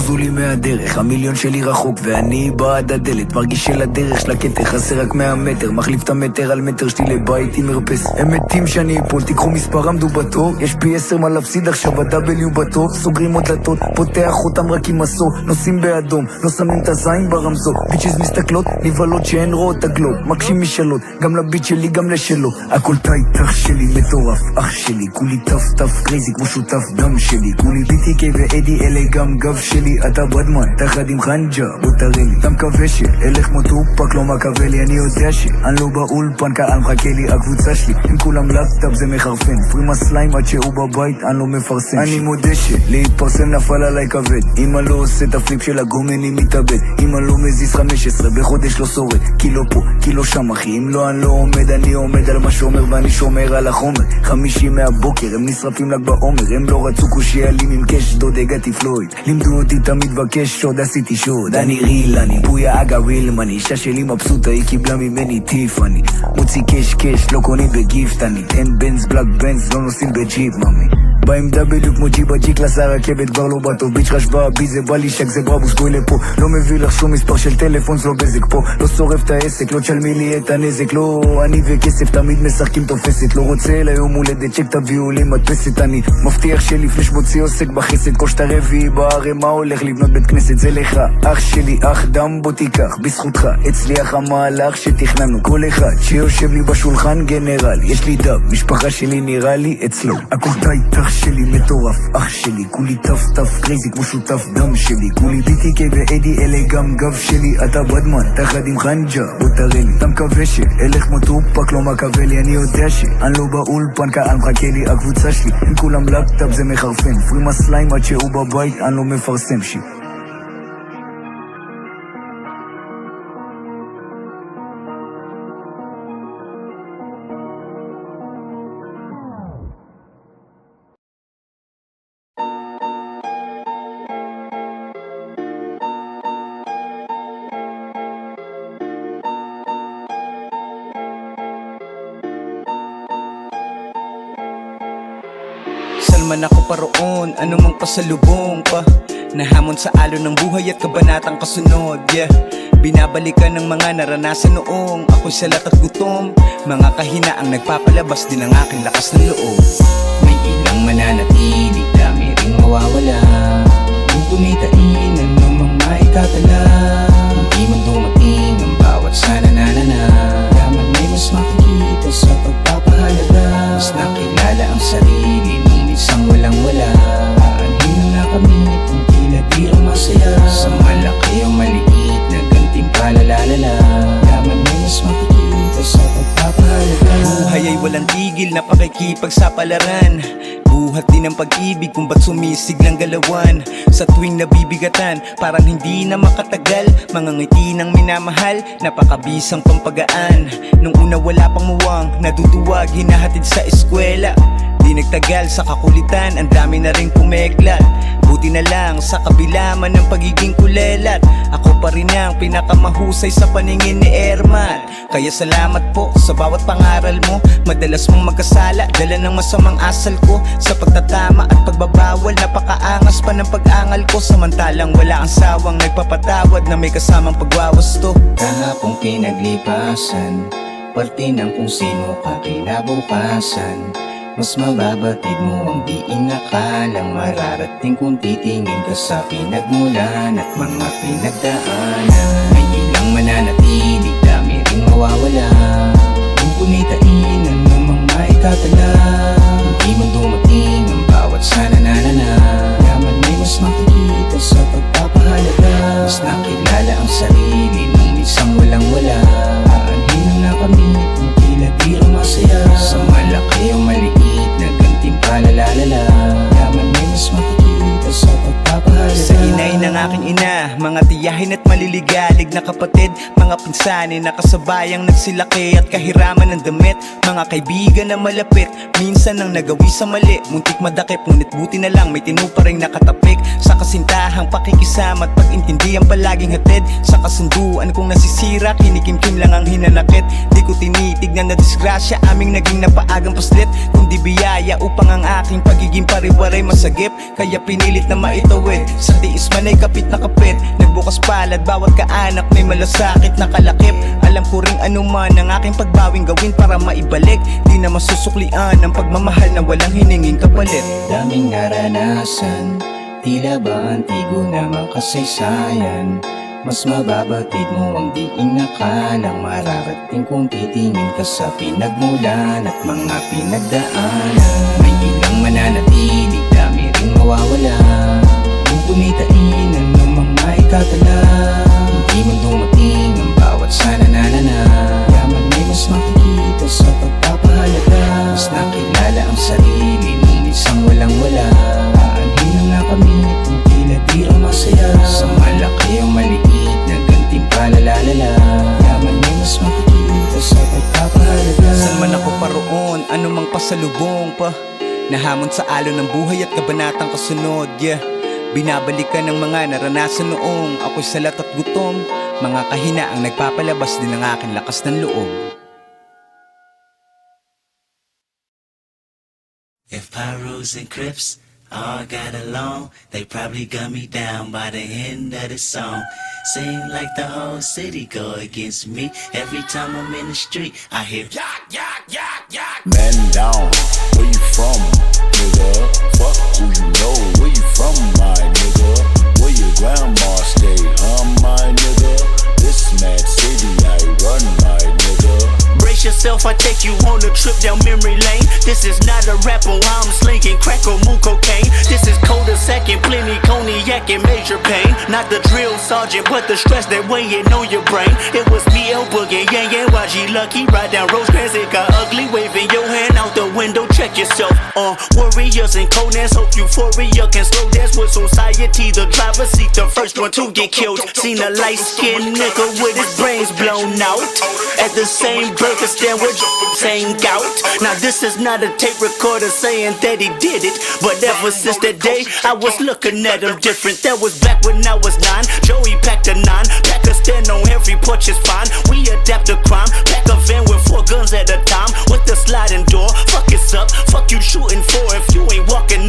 זוזו לי מהדרך, המיליון שלי רחוק ואני בעד הדלת, מרגיש של הדרך של הכתר, חסר רק 100 מטר, מחליף את המטר על מטר שלי לבית עם מרפס. הם מתים שאני אפול, תיקחו מספר עמדו בתור, יש פי 10 מה להפסיד עכשיו, ה-W בתור, סוגרים עוד דלתות, פותח אותם רק עם מסור, נוסעים באדום, לא שמים את הזין ברמזור, ביצ'ז מסתכלות, נבלות שאין רואות הגלוב, מקשים משאלות, גם לביט שלי גם לשלו, הכל טייט, אח שלי מטורף, אח שלי, כולי טף קרייזי כמו שותף דם שלי, כולי BTK ואדי אלה גם גב שלי, אתה בדמן, תחד עם חנג'ה, בוא תראה לי, אתה מקווה שאלך כמו טופק לא מקווה לי, אני יודע שאני לא באולפן, קהל מחכה לי, הקבוצה שלי, עם כולם לפטאפ זה מחרפן, פרימה סליים עד שהוא בבית, אני לא מפרסם, אני מודה שלהתפרסם נפל עליי כבד, אם אני לא עושה את הפליפ של הגומני מתאבד, אם אני לא מזיז 15 בחודש לא שורד, כי לא פה, כי לא שם אחי, אם לא אני לא עומד, אני עומד על מה שאומר ואני שומר על החומר, 50 מהבוקר, הם נשרפים לג בעומר, הם לא רצו קושי אלים עם קש, דוד הגעתי פלויד, לימדו אותי תמיד בקש, שוד עשיתי שוד, אני ריל, אני בויה אגה ריל מני, אישה שלי מבסוטה, היא קיבלה ממני טיף, אני מוציא קש, לא קונים בגיפט, אני תן בנז, בלק בנז, לא נוסעים בג'יפ, ממי באים W כמו ג'יבה ג'י קלאס הרכבת כבר לא בטוב, ביץ' חשבה בי זה בא לי שק זה ברבוס בואי לפה, לא מביא לך שום מספר של טלפון זה לא בזק פה, לא שורף את העסק, לא תשלמי לי את הנזק, לא אני וכסף תמיד משחקים תופסת, לא רוצה ליום הולדת צ'ק תביאו לי מדפסת, אני מבטיח שלפני שמוציא עוסק בחסד, כל שאתה רביעי בערמה הולך לבנות בית כנסת, זה לך אח שלי אח דם בוא תיקח, בזכותך הצליח המהלך שתכננו, כל אחד שיושב לי בשולחן גנרל, יש לי דב, משפחה שלי נראה לי אצלו, הכל טייט אח שלי מטורף, אח שלי, כולי טף קרייזי כמו שותף דם שלי, כולי BTK ואדי אלה גם גב שלי, אתה בדמן, תחד עם חנג'ה, בוא תראה לי, אתה מקווה שאלך כמו טופק לא מקווה לי, אני יודע שאני לא באולפן, קהל מחכה לי, הקבוצה שלי, עם כולם לפטאפ זה מחרפן, פרימה סליים עד שהוא בבית, אני לא מפרסם שיט. Salman ako paroon, anumang pasalubong pa, nahamon sa alon ng buhay at kabanatang kasunod, yeah. Binabalikan ng mga naranasan noong ako'y salat at gutom, mga kahinaang nagpapalabas din ang aking lakas ng loob. May ilang mananatili, dami ring mawawala, kung tumitain anumang maikatala, hindi man dumating ang bawat sana nanana, yaman may mas makikita sa pagpapahalaga, mas nakilala ang sarili nung isang walang-wala, aanhin na nakamit kung tila di ang masaya, sa malaki o maliit na gantimpala lalala, yaman may mas makikita sa pagpapahalaga. Buhay ay walang tigil na pakikipagsapalaran, buhat din ang pag-ibig kung ba't sumisig ng galawan, sa tuwing nabibigatan parang hindi na makatagal, mga ngiti ng minamahal, napakabisang pampagaan, nung una wala pang muwang, naduduwag, hinahatid sa eskwela, di nagtagal sa kakulitan, ang dami na rin pumeklat, buti na lang sa kabila man ng pagiging kulelat, ako pa rin ang pinakamahusay sa paningin ni Erman, kaya salamat po sa bawat pangaral mo, madalas mong magkasala, dala ng masamang asal ko, sa pagtatama at pagbabawal, napakaangas pa ng pag-angal ko, samantalang wala ang sawang nagpapatawad na may kasamang pagwawasto. Kahapong pinaglipasan, parte ng kung sino ka kinabukasan, mas mababatid mo ang di inakalang mararating kung titingin ka sa pinagmulan at mga pinagdaanan. May ilang mananatili, dami ring mawawala, kung punitain anumang maikatala, hindi man dumating ang bawat sana nanana, yaman may mas makikita sa pagpapahalaga, mas nakilala ang sarili nung isang walang-wala, aanhin na nakamit kung tila di ang masaya, sa malaki o maliit na gantimpala lalala, yaman may mas makikita sa pagpapahalaga. Sa inay ng aking ina, mga tiyahin at maliligalig na kapatid, mga pinsanin na kasabayang nagsilaki at kahiraman ng damit, mga kaibigan na malapit, minsan nang nagawi sa mali, muntik madakip, ngunit buti na lang may tinupa ring nakatapik, sa kasintahang pakikisama at pag-intindihan palaging hatid, sa kasunduan kung nasisira, kinikimkim lang ang hinanakit, di ko tinitignan na disgrasya aming naging napaagang paslit, kundi biyaya upang ang aking pagiging pariwaray masagip. Kaya pinilit na maitawid, sa tiis man ay kapit na kapit. Nagbukas palad, bawat kaanak may malasakit na kalakip. Alam ko ring anuman ang aking pagbawing gawin para maibalik. Di na masusuklian ang pagmamahal na walang hininging kapalit. Daming naranasan, tila ba antigo namang kasaysayan. Mas mababatid mo ang di inakalang mararating kung titingin ka sa pinagmulan at mga pinagdaanan. May ilang mananatili, dami ring mawawala. Kung punitainan ng mga itatala, hindi man dumating ang bawat sana nanana. Yaman may mas makikita sa pagpapahalaga. Mas nakilala ang sarili nung isang walang wala. Aanhin na nga kami kung tila di ang masaya. Sa malaki o maliit na gantimpalalalala. Yaman may mas makikita sa pagpapahalaga. Saan man ako paroon, anumang pasalubong pa, nahamon sa alon ng buhay at kabanatang kasunod, yeah. Binabalikan ng mga naranasan noong ako'y salat at gutom. Mga kahinaang nagpapalabas din ng aking lakas ng loob. If Pyros and Crips all got along, they probably gun me down by the end of the song. Seem like the whole city go against me. Every time I'm in the street, I hear yak, yak, yak, yak. Man down, where you from, nigga? Fuck who you know, where you from, my nigga? Where your grandma stay, my nigga? This mad city I run, my nigga. Brace yourself, I take you on a trip down memory lane. This is not a rap or I'm slinging crack or moon cocaine. This is cul-de-sac and plenty cognac and major pain. Not the drill sergeant, but the stress that weighing on your brain. It was B.L. Boogie, Yang Yang, YG Lucky. Ride down Rosecrans, it got ugly. Waving your hand out the window, check yourself. Warriors and Conans, hope euphoria can slow dance with society. The driver seat, the first one to get killed. Seen a light-skinned nigga with his brains blown out at the same burger stand with same gout. Now this is not a tape recorder saying that he did it, but ever since that day I was looking at him different. That was back when I was 9. Joey packed a 9, pack a stand on every porch is fine. We adapt to crime, pack a van with 4 guns at a time with the sliding door. Fuck it's up, fuck you shooting for if you ain't walking